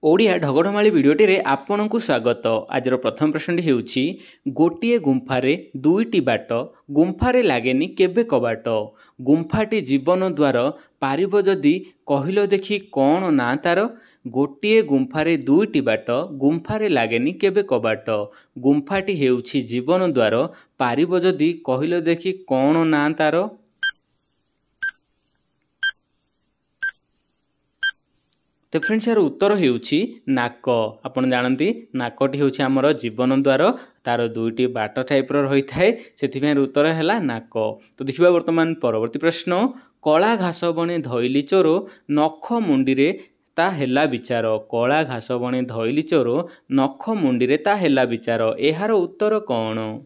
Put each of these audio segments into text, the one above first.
ओडिया ढगढ़माली भिडियोटी आपणकु स्वागत। आज प्रथम प्रश्न हेउछि गोटिए गुंफारे दुईटी बाट गुंफारे लागेनी केबे कबाट। गुंफाटी जीवन द्वार पारिब जदि कहिलो देखि कौन ना तार। गोटिए गुंफारे दुईटी बाट गुंफारे लागेनी केबे कबाट। गुंफाटी हेउछि जीवन द्वार पारिब जदि कहिलो देखि कौन ना तार। तो फ्रेंड्स यार उत्तर हेउछि नाक। आपण जानती नाकटी हेउछि हमर जीवन द्वार, तार दुईटी बाट टाइप्र रही थाए, से उत्तर है नाक। तो देखिए वर्तमान परवर्ती प्रश्न, कला घास बणे धइली चोर नख मुंडी ता हेला विचार। कला घास बणे धइली चोर नख मुंडी ता हेला विचार, एहार उत्तर कौन।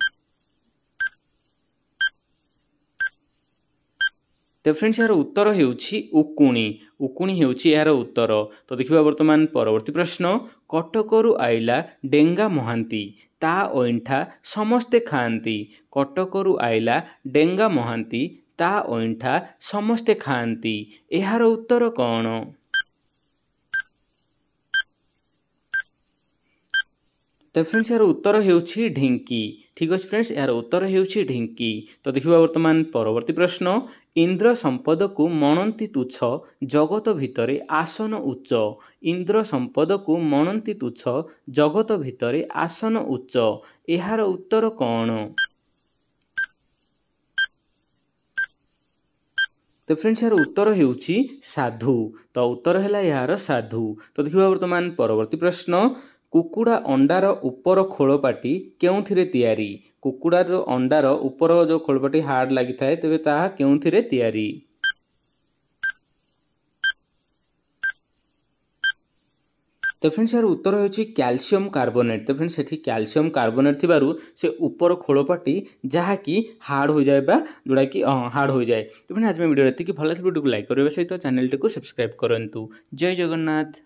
तो फ्रेंड्स यार उत्तर हेउछि उकुणी। उकुणी हेउछि यार उत्तर। तो देखिबा वर्तमान परवर्ती प्रश्न, कटकरू आइला डेंगा महांती ता ओइंठा समस्ते खाआंती। कटकरू आइला डेंगा महांती ता ओइंठा समस्ते खाआंती, एहार उत्तर कौन। तो फ्रेंड्स यार उत्तर हेउछि ढिंकी। ठीक अच्छे फ्रेंड्स, यार उत्तर हेउछि ढिंकी। तो देखिबा वर्तमान परवर्ती प्रश्न, इंद्र संपद को मनंती तुच्छ जगत भितरे आसन उच्च। इंद्र संपद को मनंती तुच्छ जगत भितरे आसन उच्च, एहार उत्तर कौन। तो फ्रेंड्स यार उत्तर हेउछि साधु। तो उत्तर है यार साधु। तो देखिबा वर्तमान परवर्ती प्रश्न, कुकुड़ा अंडार उपर खोलपाटी केउथिरे तैयारी। कुकुड़ार अंडार उपर जो खोलपाटी हार्ड लगी थाए तेबे ताहा केउथिरे तैयारी। तो फ्रेंड्स यार उत्तर होछि कैल्शियम कार्बोनेट। तो फ्रेंड्स सेठी कैल्शियम कार्बोनेट थिबारु से ऊपर खोलपाटी जहाँकि हार्ड हो जाए बा जोड़ा कि हार्ड हो जाए। तो फ्रेंड्स आज मैं वीडियो एतिकी भल वीडियो को लाइक करबा सहित चैनल को सब्सक्राइब करंतु। जय जगन्नाथ।